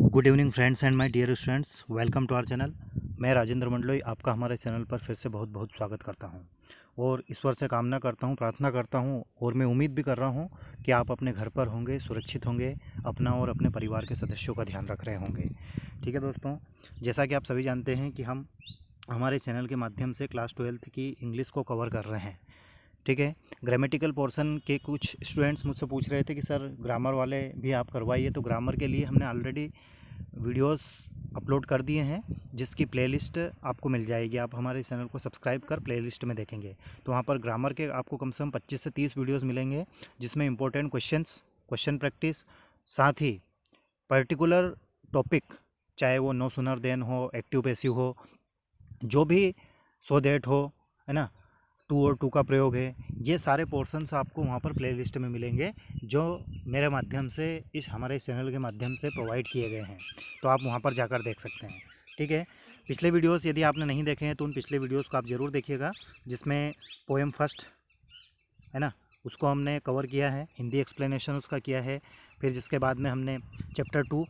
Good evening friends and my dear students, welcome to our channel. मैं राजेंद्र मंडलोई आपका हमारे channel पर फिर से बहुत बहुत स्वागत करता हूं और ईश्वर से कामना करता हूं, प्रार्थना करता हूं और मैं उम्मीद भी कर रहा हूं कि आप अपने घर पर होंगे, सुरक्षित होंगे, अपना और अपने परिवार के सदस्यों का ध्यान रख रहे होंगे। ठीक है दोस्तों, जैसा कि आप सभी जानते हैं कि हम हमारे चैनल के माध्यम से क्लास 12th की इंग्लिश को कवर कर रहे हैं। ठीक है, ग्रामेटिकल पोर्शन के कुछ स्टूडेंट्स मुझसे पूछ रहे थे कि सर ग्रामर वाले भी आप करवाइए, तो ग्रामर के लिए हमने ऑलरेडी वीडियोस अपलोड कर दिए हैं, जिसकी प्लेलिस्ट आपको मिल जाएगी। आप हमारे चैनल को सब्सक्राइब कर प्लेलिस्ट में देखेंगे तो वहाँ पर ग्रामर के आपको कम से कम 25 से 30 वीडियोस मिलेंगे, जिसमें इंपॉर्टेंट क्वेश्चंस, क्वेश्चन प्रैक्टिस, साथ ही पर्टिकुलर टॉपिक, चाहे वो नो सुनर देन हो, एक्टिव पैसिव हो, जो भी सो दैट हो, है ना, टू और टू का प्रयोग है, ये सारे पोर्शंस आपको वहाँ पर प्लेलिस्ट में मिलेंगे, जो मेरे माध्यम से इस हमारे चैनल के माध्यम से प्रोवाइड किए गए हैं। तो आप वहाँ पर जाकर देख सकते हैं। ठीक है, पिछले वीडियोस यदि आपने नहीं देखे हैं तो उन पिछले वीडियोस को आप ज़रूर देखिएगा, जिसमें पोएम फर्स्ट, है ना, उसको हमने कवर किया है, हिंदी एक्सप्लेनेशन उसका किया है। फिर जिसके बाद में हमने chapter 2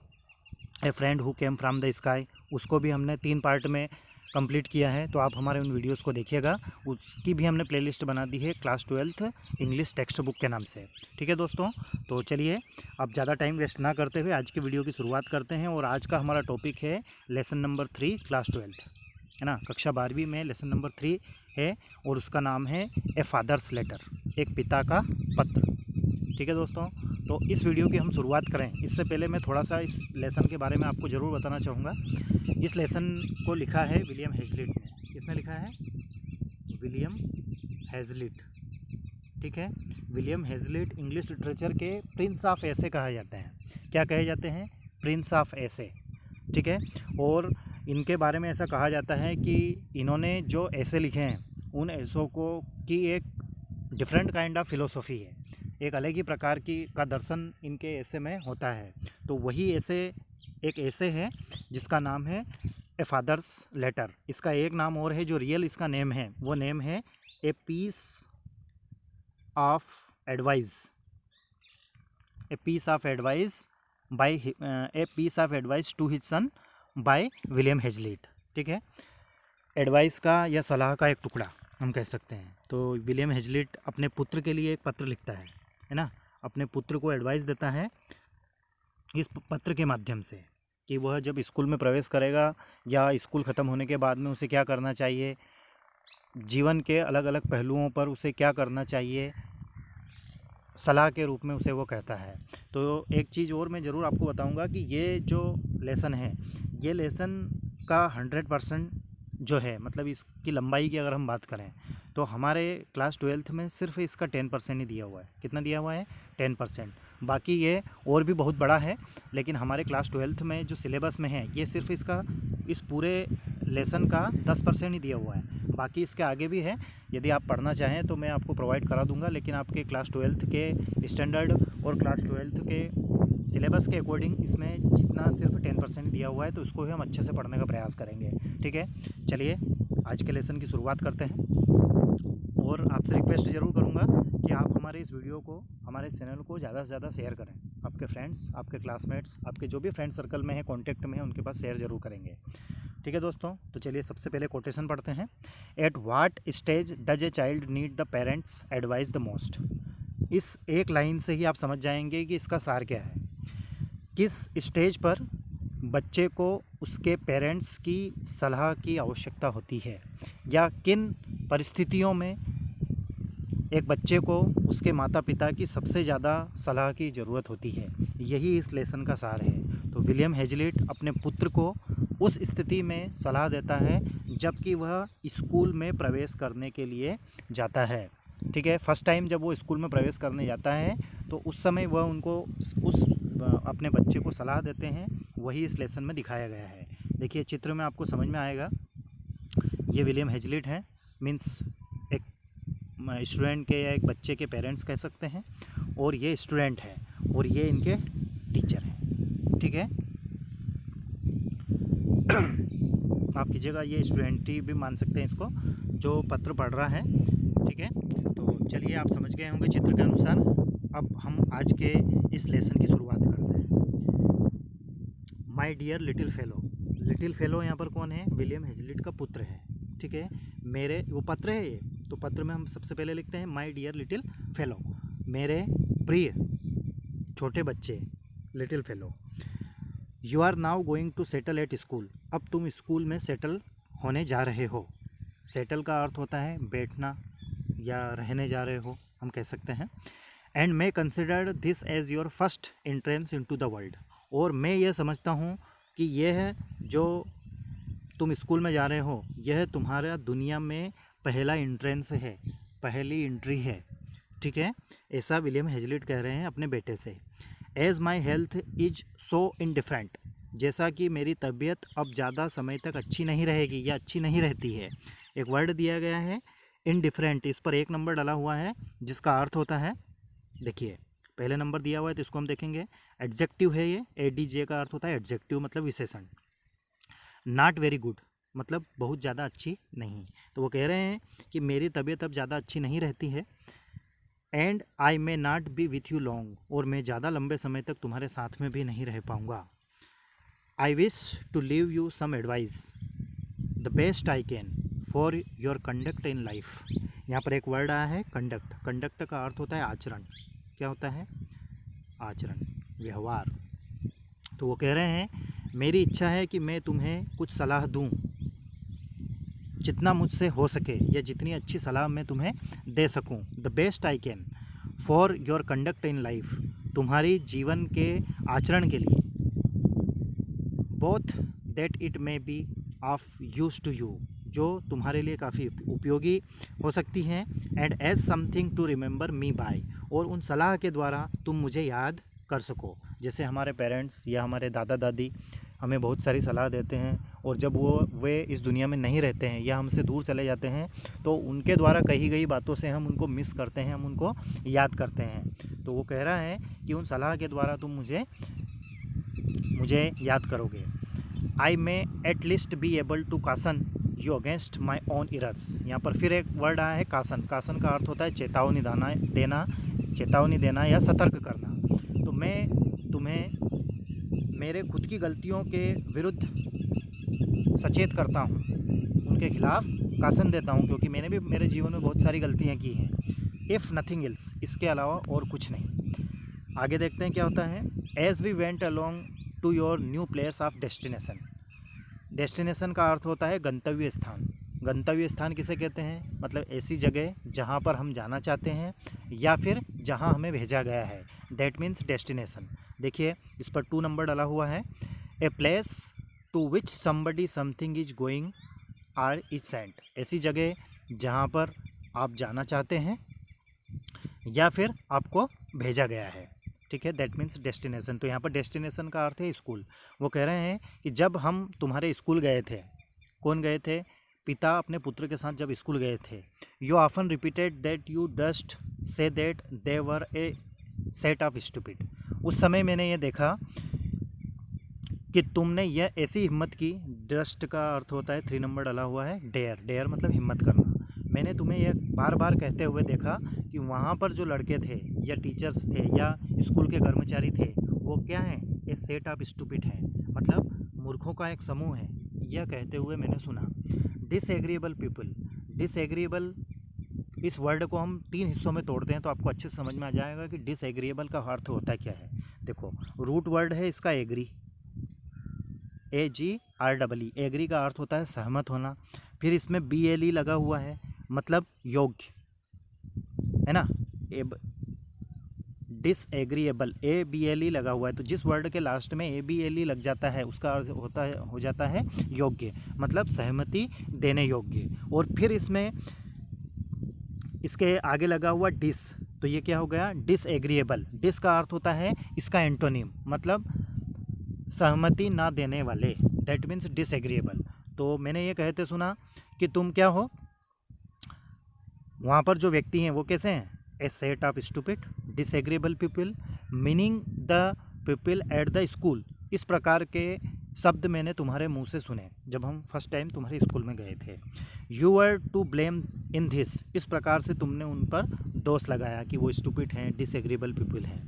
A friend who came from the sky, उसको भी हमने 3 पार्ट में कंप्लीट किया है। तो आप हमारे उन वीडियोस को देखिएगा, उसकी भी हमने प्लेलिस्ट बना दी है class 12th English text book के नाम से। ठीक है दोस्तों, तो चलिए अब ज़्यादा टाइम वेस्ट ना करते हुए आज की वीडियो की शुरुआत करते हैं। और आज का हमारा टॉपिक है लेसन नंबर 3 क्लास 12th, है ना, कक्षा 12वीं में लेसन नंबर 3 है और उसका नाम है ए फादर्स लेटर, एक पिता का पत्र। ठीक है दोस्तों, तो इस वीडियो की हम शुरुआत करें इससे पहले मैं थोड़ा सा इस लेसन के बारे में आपको ज़रूर बताना चाहूँगा। इस लेसन को लिखा है विलियम हेजलिट ने। किसने लिखा है? William Hazlitt. ठीक है, विलियम हेजलिट इंग्लिश लिटरेचर के प्रिंस ऑफ ऐसे कहा जाते हैं। क्या कहे जाते हैं? प्रिंस ऑफ ऐसे। ठीक है, और इनके बारे में ऐसा कहा जाता है कि इन्होंने जो ऐसे लिखे हैं उन ऐसों को की एक डिफरेंट काइंड ऑफ फिलोसॉफी है, एक अलग ही प्रकार की का दर्शन इनके ऐसे में होता है। तो वही ऐसे एक ऐसे है जिसका नाम है ए फादर्स लेटर। इसका एक नाम और है जो रियल इसका नेम है, वो नेम है a piece of advice. A piece of advice by a piece of advice to his son by William Hazlitt. ठीक है, एडवाइस का या सलाह का एक टुकड़ा हम कह सकते हैं। तो विलियम हेजलिट अपने पुत्र के लिए एक पत्र लिखता है ना, अपने पुत्र को एडवाइस देता है इस पत्र के माध्यम से कि वह जब स्कूल में प्रवेश करेगा या स्कूल ख़त्म होने के बाद में उसे क्या करना चाहिए, जीवन के अलग अलग पहलुओं पर उसे क्या करना चाहिए, सलाह के रूप में उसे वो कहता है। तो एक चीज़ और मैं ज़रूर आपको बताऊंगा कि ये जो लेसन है, ये लेसन का 100% जो है, मतलब इसकी लंबाई की अगर हम बात करें तो हमारे क्लास 12th में सिर्फ इसका 10% ही दिया हुआ है। कितना दिया हुआ है? 10%। बाकी ये और भी बहुत बड़ा है, लेकिन हमारे क्लास 12th में जो सिलेबस में है ये सिर्फ इसका इस पूरे लेसन का 10% ही दिया हुआ है। बाकी इसके आगे भी है, यदि आप पढ़ना चाहें तो मैं आपको प्रोवाइड करा दूंगा, लेकिन आपके क्लास 12th के स्टैंडर्ड और क्लास 12th के सिलेबस के अकॉर्डिंग इसमें जितना सिर्फ 10% दिया हुआ है, तो उसको ही हम अच्छे से पढ़ने का प्रयास करेंगे। ठीक है, चलिए आज के लेसन की शुरुआत करते हैं। और आपसे रिक्वेस्ट ज़रूर करूंगा कि आप हमारे इस वीडियो को, हमारे चैनल को ज़्यादा से ज़्यादा शेयर करें। आपके फ्रेंड्स, आपके क्लासमेट्स, आपके जो भी फ्रेंड सर्कल में है, कॉन्टैक्ट में है, उनके पास शेयर ज़रूर करेंगे। ठीक है दोस्तों, तो चलिए सबसे पहले कोटेशन पढ़ते हैं। At what stage does a child need the parents advice the most. इस एक लाइन से ही आप समझ जाएंगे कि इसका सार क्या है। किस स्टेज पर बच्चे को उसके पेरेंट्स की सलाह की आवश्यकता होती है, या किन परिस्थितियों में एक बच्चे को उसके माता पिता की सबसे ज़्यादा सलाह की ज़रूरत होती है, यही इस लेसन का सार है। तो विलियम हेजलिट अपने पुत्र को उस स्थिति में सलाह देता है जबकि वह स्कूल में प्रवेश करने के लिए जाता है। ठीक है, फर्स्ट टाइम जब वो स्कूल में प्रवेश करने जाता है तो उस समय वह उनको उस अपने बच्चे को सलाह देते हैं, वही इस लेसन में दिखाया गया है। देखिए चित्र में आपको समझ में आएगा, ये विलियम हेजलिट है, मीन्स एक स्टूडेंट के या एक बच्चे के पेरेंट्स कह सकते हैं, और ये स्टूडेंट है और ये इनके टीचर हैं। ठीक है, आप कीजिएगा, ये स्टूडेंट ही भी मान सकते हैं इसको, जो पत्र पढ़ रहा है। ठीक है, तो चलिए आप समझ गए होंगे चित्र के अनुसार। अब हम आज के इस लेसन की शुरुआत करते हैं। My dear little fellow. Little fellow यहाँ पर कौन है? विलियम हेजलिट का पुत्र है, ठीक है। मेरे वो पत्र है ये, तो पत्र में हम सबसे पहले लिखते हैं माय डियर लिटिल फेलो, मेरे प्रिय छोटे बच्चे, little fellow. You are now going to settle at school. अब तुम स्कूल में सेटल होने जा रहे हो। सेटल का अर्थ होता है बैठना या रहने जा रहे हो, हम कह सकते हैं। And may consider this as your first entrance into the world. और मैं ये समझता हूँ कि यह है जो तुम स्कूल में जा रहे हो, यह तुम्हारा दुनिया में पहला एंट्रेंस है, पहली एंट्री है, ठीक है। ऐसा विलियम हेजलिट कह रहे हैं अपने बेटे से। As my health is so indifferent. जैसा कि मेरी तबीयत अब ज़्यादा समय तक अच्छी नहीं रहेगी या अच्छी नहीं रहती है। एक वर्ड दिया गया है इनडिफरेंट, इस पर 1 नंबर डाला हुआ है जिसका अर्थ होता है, देखिए पहले नंबर दिया हुआ है तो इसको हम देखेंगे एडजेक्टिव है ये, एडीजे का अर्थ होता है एडजेक्टिव मतलब विशेषण। नॉट वेरी गुड मतलब बहुत ज़्यादा अच्छी नहीं। तो वो कह रहे हैं कि मेरी तबीयत अब ज़्यादा अच्छी नहीं रहती है। And I may not be with you long, और मैं ज़्यादा लंबे समय तक तुम्हारे साथ में भी नहीं रह पाऊँगा। I wish to leave you some advice the best I can for your conduct in life. यहाँ पर एक वर्ड आया है कंडक्ट। कंडक्ट का अर्थ होता है आचरण। क्या होता है? आचरण, व्यवहार। तो वो कह रहे हैं मेरी इच्छा है कि मैं तुम्हें कुछ सलाह दूं, जितना मुझसे हो सके या जितनी अच्छी सलाह मैं तुम्हें दे सकूं। The best I can for your conduct in life, तुम्हारी जीवन के आचरण के लिए। Both that it may be of use to you, जो तुम्हारे लिए काफ़ी उपयोगी हो सकती हैं। And as something to remember me by, और उन सलाह के द्वारा तुम मुझे याद कर सको। जैसे हमारे पेरेंट्स या हमारे दादा दादी हमें बहुत सारी सलाह देते हैं, और जब वे इस दुनिया में नहीं रहते हैं या हमसे दूर चले जाते हैं तो उनके द्वारा कही गई बातों से हम उनको मिस करते हैं, हम उनको याद करते हैं। तो वो कह रहा है कि उन सलाह के द्वारा तुम मुझे याद करोगे। I may at least be able to caution you against my own errors. यहाँ पर फिर एक वर्ड आया है कासन। कासन का अर्थ होता है चेतावनी देना या सतर्क करना। तो मैं तुम्हें मेरे खुद की गलतियों के विरुद्ध सचेत करता हूँ, उनके खिलाफ कासन देता हूँ, क्योंकि मैंने भी मेरे जीवन में बहुत सारी गलतियाँ की हैं। इफ़ नथिंग एल्स, इसके अलावा और कुछ नहीं। आगे देखते हैं क्या होता है। As we went along to your new place of destination. Destination का अर्थ होता है गंतव्य स्थान। गंतव्य स्थान किसे कहते हैं? मतलब ऐसी जगह जहाँ पर हम जाना चाहते हैं या फिर जहाँ हमें भेजा गया है, दैट मीन्स डेस्टिनेशन। देखिए इस पर 2 नंबर डाला हुआ है। A place to which somebody something is going or is sent. ऐसी जगह जहाँ पर आप जाना चाहते हैं या फिर आपको भेजा गया है, ठीक है, दैट मीन्स डेस्टिनेशन। तो यहाँ पर डेस्टिनेशन का अर्थ है स्कूल। वो कह रहे हैं कि जब हम तुम्हारे स्कूल गए थे, कौन गए थे? पिता अपने पुत्र के साथ जब स्कूल गए थे। You often repeated that you dust say that they were A set of stupid. उस समय मैंने ये देखा कि तुमने यह ऐसी हिम्मत की। डस्ट का अर्थ होता है 3 नंबर डाला हुआ है डेयर। डेयर मतलब हिम्मत करना। मैंने तुम्हें यह बार बार कहते हुए देखा कि वहाँ पर जो लड़के थे या टीचर्स थे या स्कूल के कर्मचारी थे, वो क्या हैं? ए सेट ऑफ स्टूपिड है, मतलब मूर्खों का एक समूह है। यह कहते हुए मैंने सुना। Disagreeable people. डिसएग्रीएबल, इस वर्ड को हम 3 हिस्सों में तोड़ते हैं तो आपको अच्छे से समझ में आ जाएगा कि डिसएग्रीएबल का अर्थ होता है क्या है। देखो रूट वर्ड है इसका एग्री, AGREE। एग्री का अर्थ होता है सहमत होना। फिर इसमें BLE लगा हुआ है, मतलब योग्य, है ना। डिसएग्रीएबल ABLE लगा हुआ है, तो जिस वर्ड के लास्ट में ABLE लग जाता है उसका अर्थ हो जाता है योग्य, मतलब सहमति देने योग्य। और फिर इसमें इसके आगे लगा हुआ डिस, तो ये क्या हो गया? डिसएग्रीएबल। डिस का अर्थ होता है इसका एंटोनिम, मतलब सहमति ना देने वाले, दैट मीन्स डिसएग्रीएबल। तो मैंने ये कहते सुना कि तुम क्या हो, वहाँ पर जो व्यक्ति हैं वो कैसे हैं? A set of stupid disagreeable people, meaning the people at the school. इस प्रकार के शब्द मैंने तुम्हारे मुंह से सुने जब हम फर्स्ट टाइम तुम्हारे स्कूल में गए थे। You are to blame in this. इस प्रकार से तुमने उन पर दोष लगाया कि वो स्टूपिड हैं, डिसएग्रीएबल पीपल हैं।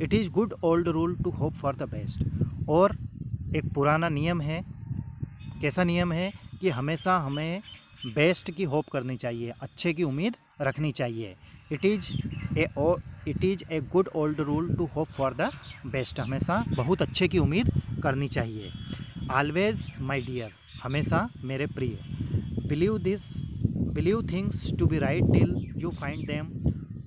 It is good old rule to hope for the best. और एक पुराना नियम है। कैसा नियम है कि हमेशा हमें बेस्ट की होप करनी चाहिए, अच्छे की उम्मीद रखनी चाहिए। It is a good old rule to hope for the best. हमेशा बहुत अच्छे की उम्मीद करनी चाहिए। ऑलवेज माई डियर, हमेशा मेरे प्रिय। Believe things to be right till you find them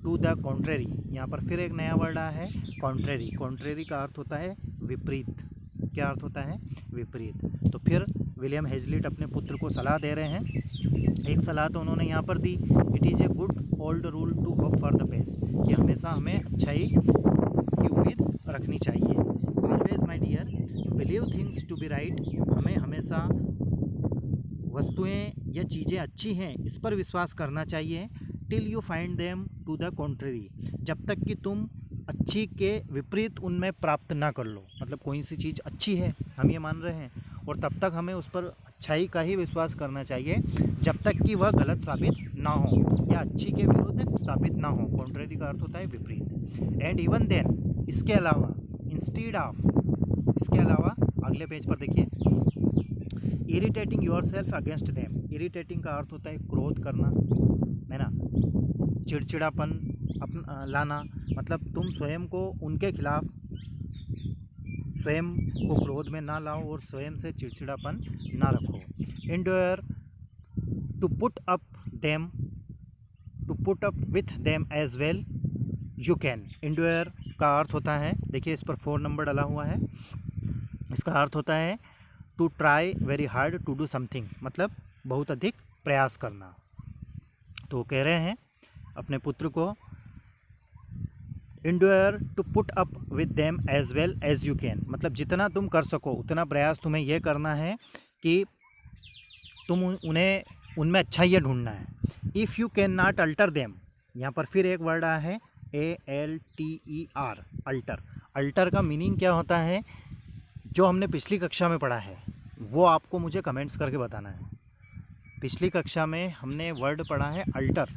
to the contrary. यहाँ पर फिर एक नया वर्ड आया है, कॉन्ट्रेरी। कॉन्ट्रेरी का अर्थ होता है विपरीत। क्या अर्थ होता है? विपरीत। तो फिर विलियम हेजलिट अपने पुत्र को सलाह दे रहे हैं। एक सलाह तो उन्होंने यहाँ पर दी, it is a good old rule to hope for the best, कि हमेशा हमें अच्छाई की उम्मीद रखनी चाहिए। Always my dear believe things to be right, हमें हमेशा वस्तुएं या चीज़ें अच्छी हैं इस पर विश्वास करना चाहिए। Till you find them to the contrary, जब तक कि तुम अच्छी के विपरीत उनमें प्राप्त ना कर लो। मतलब कोई सी चीज़ अच्छी है, हम ये मान रहे हैं, और तब तक हमें उस पर अच्छाई का ही विश्वास करना चाहिए जब तक कि वह गलत साबित ना हो या अच्छी के विरुद्ध साबित ना हो। कॉन्ट्रेरी का अर्थ होता है विपरीत। एंड इवन देन, इसके अलावा, इंस्टीड ऑफ, इसके अलावा अगले पेज पर देखिए, irritating your self against them. Irritating का अर्थ होता है क्रोध करना, है ना, चिड़चिड़ापन लाना। मतलब तुम स्वयं को उनके खिलाफ, स्वयं को क्रोध में ना लाओ और स्वयं से चिड़चिड़ापन ना रखो। Endure to put up with them as well you can. Endure का अर्थ होता है, देखिए इस पर 4 नंबर डाला हुआ है, इसका अर्थ होता है to try very hard to do something, मतलब बहुत अधिक प्रयास करना। तो कह रहे हैं अपने पुत्र को, endure to put up with them as well as you can, मतलब जितना तुम कर सको उतना प्रयास तुम्हें यह करना है कि तुम उनमें अच्छाइयाँ ढूंढना है। If you can not alter them, यहाँ पर फिर एक वर्ड आया है ALTER, अल्टर। अल्टर का मीनिंग क्या होता है, जो हमने पिछली कक्षा में पढ़ा है वो आपको मुझे कमेंट्स करके बताना है। पिछली कक्षा में हमने वर्ड पढ़ा है अल्टर,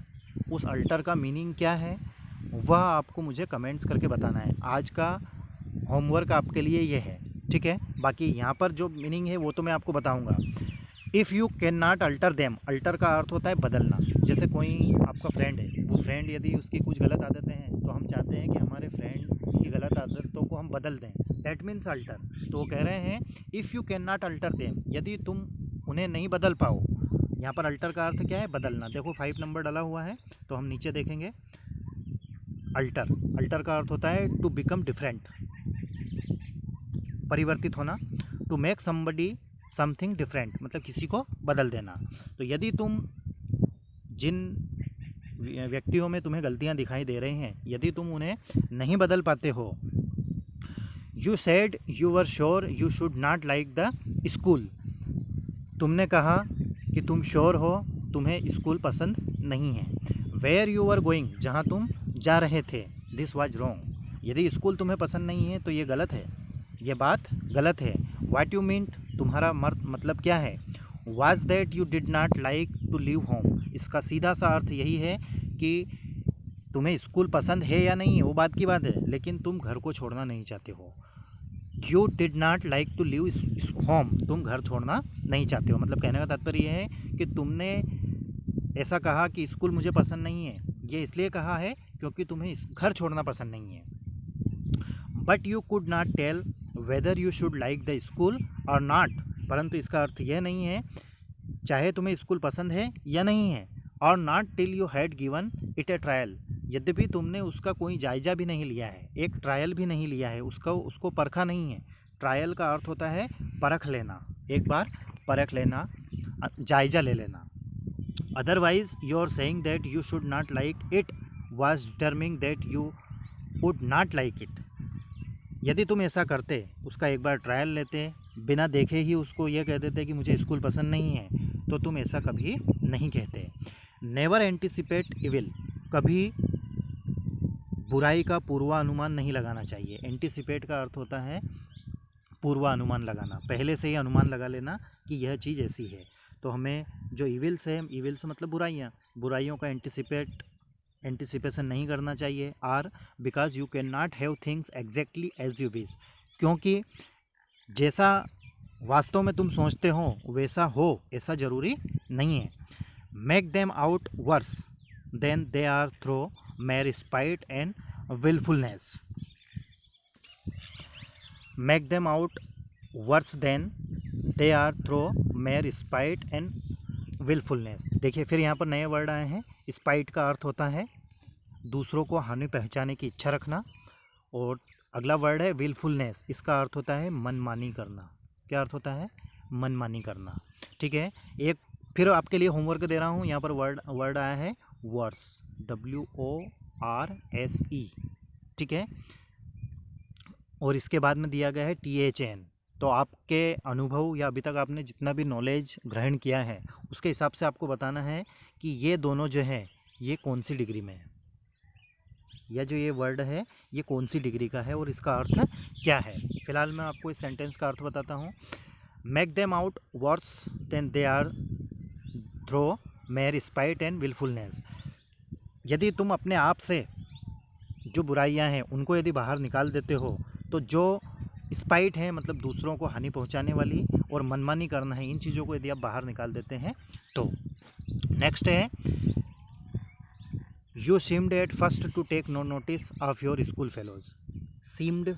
उस अल्टर का मीनिंग क्या है वह आपको मुझे कमेंट्स करके बताना है। आज का होमवर्क आपके लिए ये है, ठीक है। बाकी यहाँ पर जो मीनिंग है वो तो मैं आपको बताऊँगा। If you can not alter them, alter का अर्थ होता है बदलना। जैसे कोई आपका फ्रेंड है, वो फ्रेंड यदि उसकी कुछ गलत आदतें हैं तो हम चाहते हैं कि हमारे फ्रेंड की गलत आदतों को हम बदल दें, दैट मीन्स अल्टर। तो वो कह रहे हैं if you can not alter them, यदि तुम उन्हें नहीं बदल पाओ। यहाँ पर अल्टर का अर्थ क्या है? बदलना। देखो 5 नंबर डाला हुआ है, तो हम नीचे देखेंगे। अल्टर का अर्थ होता है टू बिकम डिफरेंट, परिवर्तित होना। To make somebody something different, मतलब किसी को बदल देना। तो यदि तुम जिन व्यक्तियों में तुम्हें गलतियां दिखाई दे रही हैं, यदि तुम उन्हें नहीं बदल पाते हो, you said you were sure you should not like the school, तुमने कहा कि तुम श्योर हो तुम्हें स्कूल पसंद नहीं है। वेयर यू वर गोइंग, जहाँ तुम जा रहे थे, दिस वाज रॉन्ग, यदि स्कूल तुम्हें पसंद नहीं है तो ये गलत है, ये बात गलत है। व्हाट यू मीन्ट, तुम्हारा मतलब क्या है। Was that you did not like to leave home, इसका सीधा सा अर्थ यही है कि तुम्हें स्कूल पसंद है या नहीं है वो बात की बात है, लेकिन तुम घर को छोड़ना नहीं चाहते हो। You did not like to leave home, तुम घर छोड़ना नहीं चाहते हो। मतलब कहने का तात्पर्य यह है कि तुमने ऐसा कहा कि स्कूल मुझे पसंद नहीं है, ये इसलिए कहा है क्योंकि तुम्हें घर छोड़ना पसंद नहीं है। But you could not tell whether you should like the school और नॉट, परंतु इसका अर्थ यह नहीं है चाहे तुम्हें स्कूल पसंद है या नहीं है, और not till you had given it A trial, यद्यपि तुमने उसका कोई जायज़ा भी नहीं लिया है, एक ट्रायल भी नहीं लिया है, उसको परखा नहीं है। ट्रायल का अर्थ होता है परख लेना, एक बार परख लेना, जायज़ा ले लेना। Otherwise you are saying that you should not like it was determining that you would not like it, यदि तुम ऐसा करते, उसका एक बार ट्रायल लेते, बिना देखे ही उसको ये कह देते कि मुझे स्कूल पसंद नहीं है, तो तुम ऐसा कभी नहीं कहते। नेवर एंटिसिपेट इविल, कभी बुराई का पूर्वानुमान नहीं लगाना चाहिए। एंटिसिपेट का अर्थ होता है पूर्वानुमान लगाना, पहले से ही अनुमान लगा लेना कि यह चीज़ ऐसी है। तो हमें जो इविल्स है, इविल्स मतलब बुराइयों का एंटिसिपेशन नहीं करना चाहिए। Or because you can not have things exactly as you wish, क्योंकि जैसा वास्तव में तुम सोचते हो वैसा हो, ऐसा ज़रूरी नहीं है। Make them out worse than they are through mere spite and wilfulness. Make them out worse than they are through mere spite and wilfulness. देखिए फिर यहाँ पर नए वर्ड आए हैं। स्पाइट का अर्थ होता है दूसरों को हानि पहुँचाने की इच्छा रखना, और अगला वर्ड है विलफुलनेस, इसका अर्थ होता है मनमानी करना। क्या अर्थ होता है? मनमानी करना। ठीक है, एक फिर आपके लिए होमवर्क दे रहा हूँ। यहाँ पर वर्ड आया है वर्स, WORSE। ठीक है, और इसके बाद में दिया गया है THN। तो आपके अनुभव या अभी तक आपने जितना भी नॉलेज ग्रहण किया है उसके हिसाब से आपको बताना है कि ये दोनों जो है ये कौन सी डिग्री में है, या जो ये वर्ड है ये कौन सी डिग्री का है और इसका अर्थ क्या है। फिलहाल मैं आपको इस सेंटेंस का अर्थ बताता हूँ। Make them out worse than they are through mere spite and wilfulness. यदि तुम अपने आप से जो बुराइयां हैं उनको यदि बाहर निकाल देते हो, तो जो स्पाइट है मतलब दूसरों को हानि पहुंचाने वाली और मनमानी करना है, इन चीज़ों को यदि आप बाहर निकाल देते हैं तो। नेक्स्ट है you seemed at first to take no notice of your school fellows. Seemed,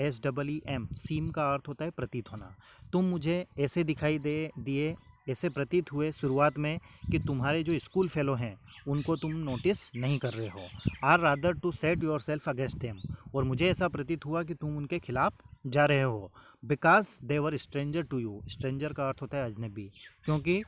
SEEM, seem का अर्थ होता है प्रतीत होना। तुम मुझे ऐसे दिखाई दिए, ऐसे प्रतीत हुए शुरुआत में कि तुम्हारे जो स्कूल फेलो हैं उनको तुम नोटिस नहीं कर रहे हो। Or rather to set yourself against them, और मुझे ऐसा प्रतीत हुआ कि तुम उनके खिलाफ जा रहे हो। Because they were stranger to you, stranger का अर्थ होता है अजनबी, क्योंकि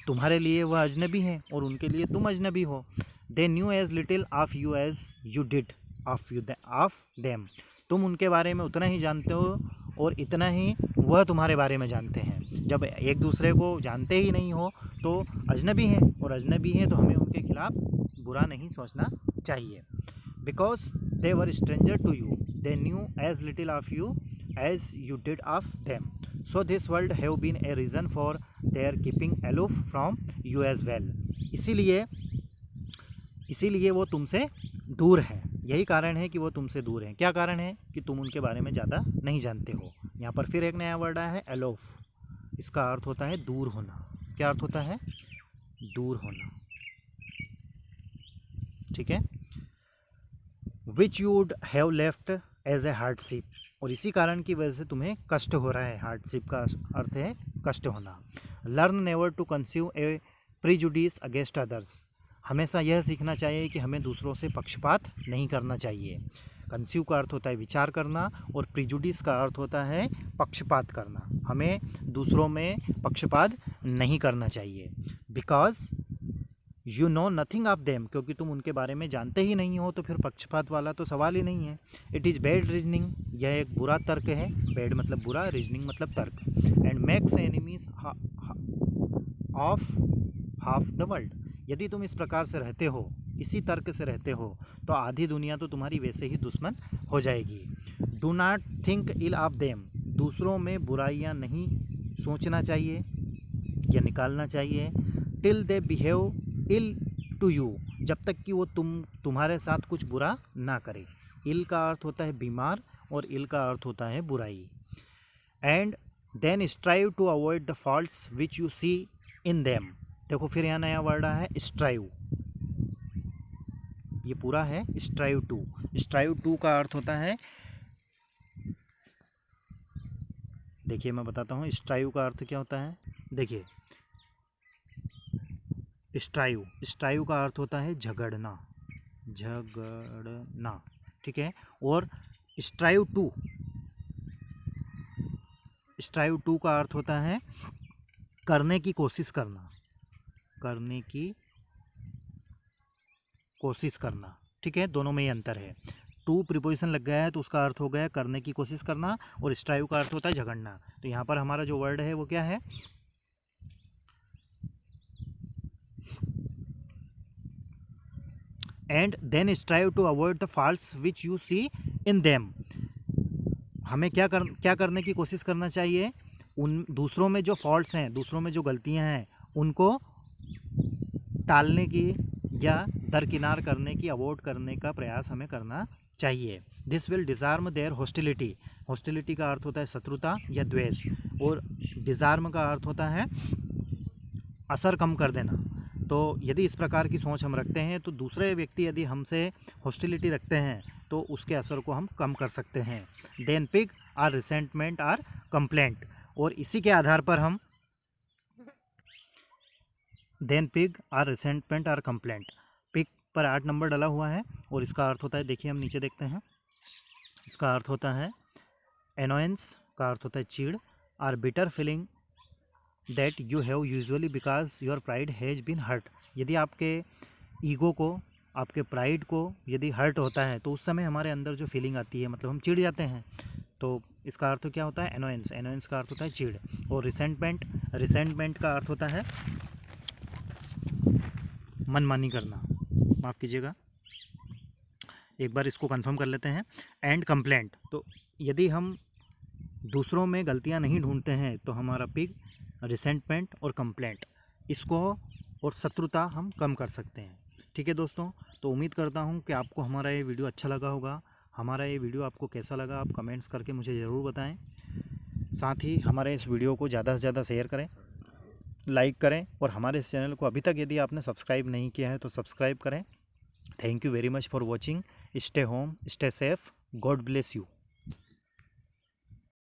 तुम्हारे लिए वह अजनबी हैं और उनके लिए तुम अजनबी हो। They knew as little of you as you did of them, तुम उनके बारे में उतना ही जानते हो और इतना ही वह तुम्हारे बारे में जानते हैं। जब एक दूसरे को जानते ही नहीं हो तो अजनबी हैं, और अजनबी हैं तो हमें उनके खिलाफ बुरा नहीं सोचना चाहिए। Because they were stranger to you, they knew as little of you as you did of them, so this world have been a reason for their keeping aloof from you as well. इसीलिए वो तुमसे दूर हैं, यही कारण है कि वो तुमसे दूर हैं। क्या कारण है? कि तुम उनके बारे में ज़्यादा नहीं जानते हो। यहाँ पर फिर एक नया वर्ड आया है एलोफ, इसका अर्थ होता है दूर होना। क्या अर्थ होता है? दूर होना। ठीक है, which you would have left as a hardship, और इसी कारण की वजह से तुम्हें कष्ट हो रहा है। हार्डशिप का अर्थ है कष्ट होना। Learn never to conceive a prejudice against others, हमेशा यह सीखना चाहिए कि हमें दूसरों से पक्षपात नहीं करना चाहिए। कंसीव का अर्थ होता है विचार करना, और प्रिजुडिस का अर्थ होता है पक्षपात करना। हमें दूसरों में पक्षपात नहीं करना चाहिए। Because you know nothing of them, क्योंकि तुम उनके बारे में जानते ही नहीं हो, तो फिर पक्षपात वाला तो सवाल ही नहीं है। इट इज़ बैड रीजनिंग, यह एक बुरा तर्क है। बैड मतलब बुरा, रीजनिंग मतलब तर्क। And makes enemies of half the world, यदि तुम इस प्रकार से रहते हो, इसी तर्क से रहते हो, तो आधी दुनिया तो तुम्हारी वैसे ही दुश्मन हो जाएगी। Do not think ill of them, दूसरों में बुराइयां नहीं सोचना चाहिए या निकालना चाहिए। Till they behave ill to you, जब तक कि वो तुम्हारे साथ कुछ बुरा ना करे। इल का अर्थ होता है बीमार और इल का अर्थ होता है बुराई। And then strive to avoid the faults which you see in them, देखो फिर यहाँ नया वर्ड आया है स्ट्राइव, ये पूरा है स्ट्राइव टू। स्ट्राइव टू का अर्थ होता है, देखिए मैं बताता हूँ स्ट्राइव का अर्थ क्या होता है। देखिए स्ट्राइव का अर्थ होता है झगड़ना, ठीक है। और स्ट्राइव टू का अर्थ होता है करने की कोशिश करना, ठीक है। दोनों में ही अंतर है। टू प्रीपोजिशन लग गया है तो उसका अर्थ हो गया करने की कोशिश करना, और स्ट्राइव का अर्थ होता है झगड़ना। तो यहाँ पर हमारा जो वर्ड है वो क्या है? And then strive to avoid the faults which you see in them, हमें क्या करने की कोशिश करना चाहिए? उन दूसरों में जो फॉल्ट्स हैं, दूसरों में जो गलतियां हैं, उनको टालने की या दरकिनार करने की, अवॉइड करने का प्रयास हमें करना चाहिए। This will disarm their hostility, hostility का अर्थ होता है शत्रुता या द्वेष, और डिज़ार्म का अर्थ होता है असर कम कर देना। तो यदि इस प्रकार की सोच हम रखते हैं तो दूसरे व्यक्ति यदि हमसे हॉस्टिलिटी रखते हैं तो उसके असर को हम कम कर सकते हैं। Then pique or resentment or complaint, और इसी के आधार पर हम then pique or resentment or complaint, pique पर 8 नंबर डला हुआ है और इसका अर्थ होता है, देखिए हम नीचे देखते हैं, इसका अर्थ होता है एनोयंस का अर्थ होता है चिड़, or bitter feeling that you have usually because your pride has been hurt. यदि आपके ईगो को, आपके प्राइड को यदि हर्ट होता है तो उस समय हमारे अंदर जो फीलिंग आती है, मतलब हम चिढ़ जाते हैं, तो इसका अर्थ क्या होता है एनोयंस, एनोयंस का अर्थ होता है चिढ़। और रिसेंटमेंट, रिसेंटमेंट का अर्थ होता है मनमानी करना, माफ़ कीजिएगा, एक बार इसको कंफर्म कर लेते हैं। एंड कंप्लेंट, तो यदि हम दूसरों में गलतियां नहीं ढूंढते हैं तो हमारा पिग, रिसेंटमेंट और कंप्लेंट, इसको और शत्रुता हम कम कर सकते हैं। ठीक है दोस्तों, तो उम्मीद करता हूं कि आपको हमारा ये वीडियो अच्छा लगा होगा। हमारा ये वीडियो आपको कैसा लगा आप कमेंट्स करके मुझे ज़रूर बताएं। साथ ही हमारे इस वीडियो को ज़्यादा से ज़्यादा शेयर करें, लाइक करें, और हमारे इस चैनल को अभी तक यदि आपने सब्सक्राइब नहीं किया है तो सब्सक्राइब करें। Thank you very much for watching. Stay home, stay safe, God bless you.